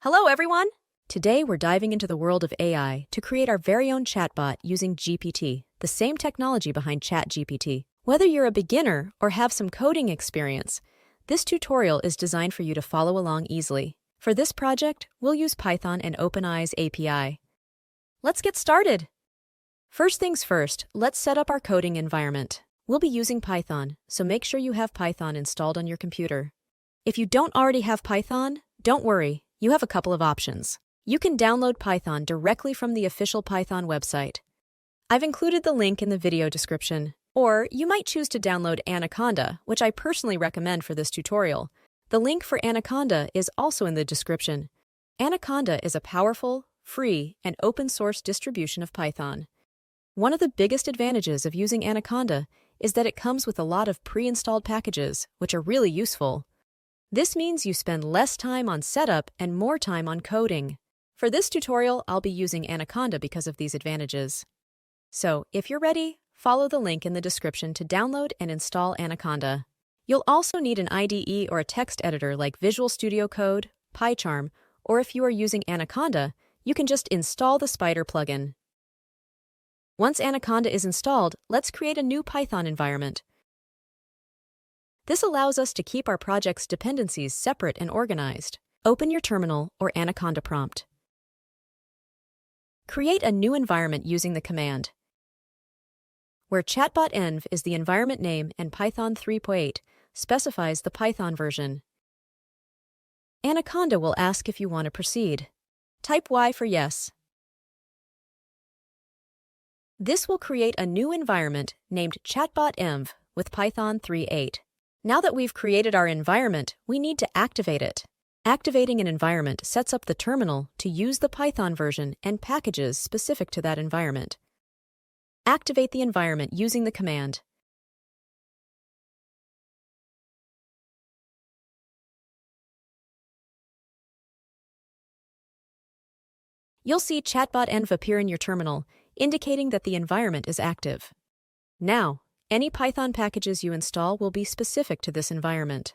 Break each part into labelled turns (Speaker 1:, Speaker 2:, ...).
Speaker 1: Hello, everyone! Today, we're diving into the world of AI to create our very own chatbot using GPT, the same technology behind ChatGPT. Whether you're a beginner or have some coding experience, this tutorial is designed for you to follow along easily. For this project, we'll use Python and OpenAI's API. Let's get started! First things first, let's set up our coding environment. We'll be using Python, so make sure you have Python installed on your computer. If you don't already have Python, don't worry, you have a couple of options. You can download Python directly from the official Python website. I've included the link in the video description. Or you might choose to download Anaconda, which I personally recommend for this tutorial. The link for Anaconda is also in the description. Anaconda is a powerful, free, and open-source distribution of Python. One of the biggest advantages of using Anaconda is that it comes with a lot of pre-installed packages, which are really useful. This means you spend less time on setup and more time on coding. For this tutorial, I'll be using Anaconda because of these advantages. So, if you're ready, follow the link in the description to download and install Anaconda. You'll also need an IDE or a text editor like Visual Studio Code, PyCharm, or if you are using Anaconda, you can just install the Spider plugin. Once Anaconda is installed, let's create a new Python environment. This allows us to keep our project's dependencies separate and organized. Open your terminal or Anaconda prompt. Create a new environment using the command, where chatbot.env is the environment name and Python 3.8 specifies the Python version. Anaconda will ask if you want to proceed. Type Y for yes. This will create a new environment named chatbot.env with Python 3.8. Now that we've created our environment, we need to activate it. Activating an environment sets up the terminal to use the Python version and packages specific to that environment. Activate the environment using the command. You'll see chatbot.env appear in your terminal, indicating that the environment is active. Now, any Python packages you install will be specific to this environment.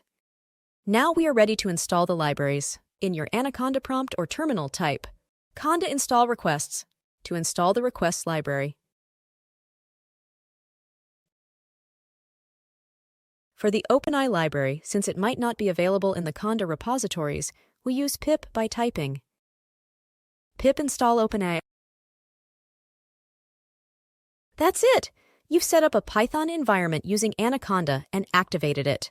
Speaker 1: Now we are ready to install the libraries. In your Anaconda prompt or terminal, type conda install requests to install the requests library. For the OpenAI library, since it might not be available in the conda repositories, we use pip by typing pip install OpenAI. That's it! You've set up a Python environment using Anaconda and activated it.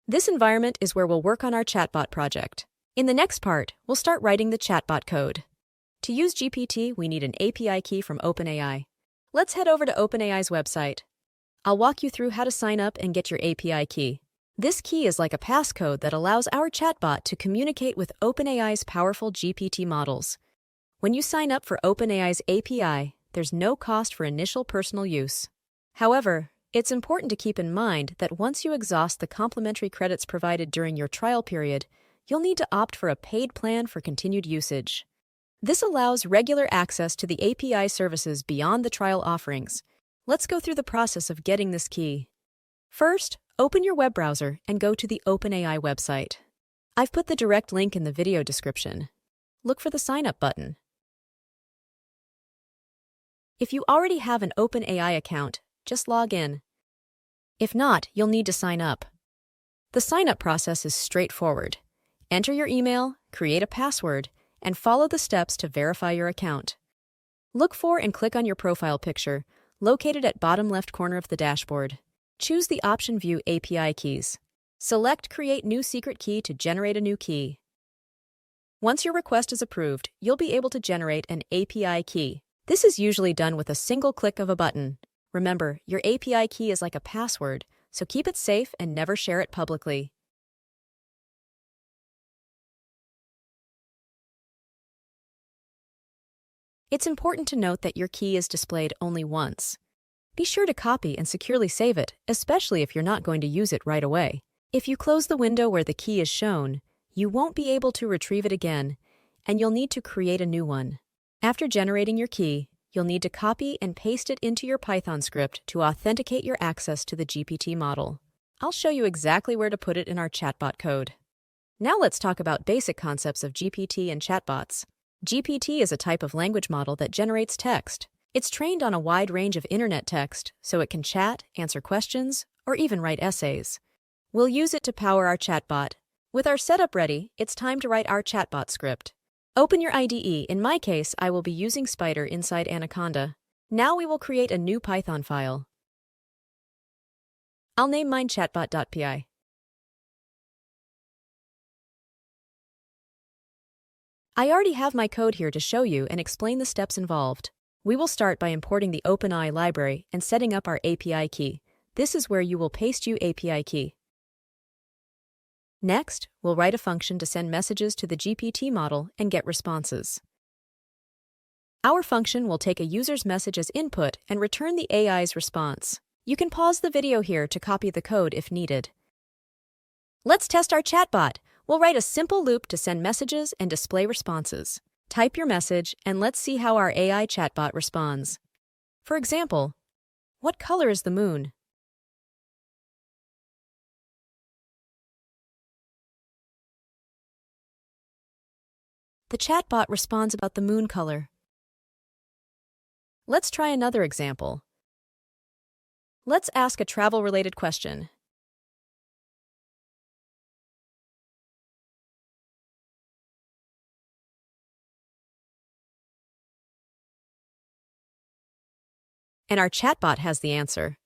Speaker 1: This environment is where we'll work on our chatbot project. In the next part, we'll start writing the chatbot code. To use GPT, we need an API key from OpenAI. Let's head over to OpenAI's website. I'll walk you through how to sign up and get your API key. This key is like a passcode that allows our chatbot to communicate with OpenAI's powerful GPT models. When you sign up for OpenAI's API, there's no cost for initial personal use. However, it's important to keep in mind that once you exhaust the complimentary credits provided during your trial period, you'll need to opt for a paid plan for continued usage. This allows regular access to the API services beyond the trial offerings. Let's go through the process of getting this key. First, open your web browser and go to the OpenAI website. I've put the direct link in the video description. Look for the Sign Up button. If you already have an OpenAI account, just log in. If not, you'll need to sign up. The sign-up process is straightforward. Enter your email, create a password, and follow the steps to verify your account. Look for and click on your profile picture, located at bottom left corner of the dashboard. Choose the option View API Keys. Select Create New Secret Key to generate a new key. Once your request is approved, you'll be able to generate an API key. This is usually done with a single click of a button. Remember, your API key is like a password, so keep it safe and never share it publicly. It's important to note that your key is displayed only once. Be sure to copy and securely save it, especially if you're not going to use it right away. If you close the window where the key is shown, you won't be able to retrieve it again, and you'll need to create a new one. After generating your key, you'll need to copy and paste it into your Python script to authenticate your access to the GPT model. I'll show you exactly where to put it in our chatbot code. Now let's talk about basic concepts of GPT and chatbots. GPT is a type of language model that generates text. It's trained on a wide range of internet text, so it can chat, answer questions, or even write essays. We'll use it to power our chatbot. With our setup ready, it's time to write our chatbot script. Open your IDE. In my case, I will be using Spider inside Anaconda. Now we will create a new Python file. I'll name mine chatbot.py. I already have my code here to show you and explain the steps involved. We will start by importing the OpenAI library and setting up our API key. This is where you will paste your API key. Next, we'll write a function to send messages to the GPT model and get responses. Our function will take a user's message as input and return the AI's response. You can pause the video here to copy the code if needed. Let's test our chatbot. We'll write a simple loop to send messages and display responses. Type your message and let's see how our AI chatbot responds. For example, what color is the moon? The chatbot responds about the moon color. Let's try another example. Let's ask a travel-related question. And our chatbot has the answer.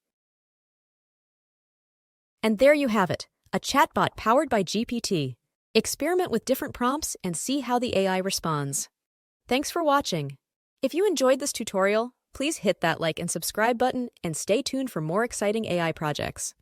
Speaker 1: And there you have it, a chatbot powered by GPT. Experiment with different prompts and see how the AI responds. Thanks for watching. If you enjoyed this tutorial, please hit that like and subscribe button and stay tuned for more exciting AI projects.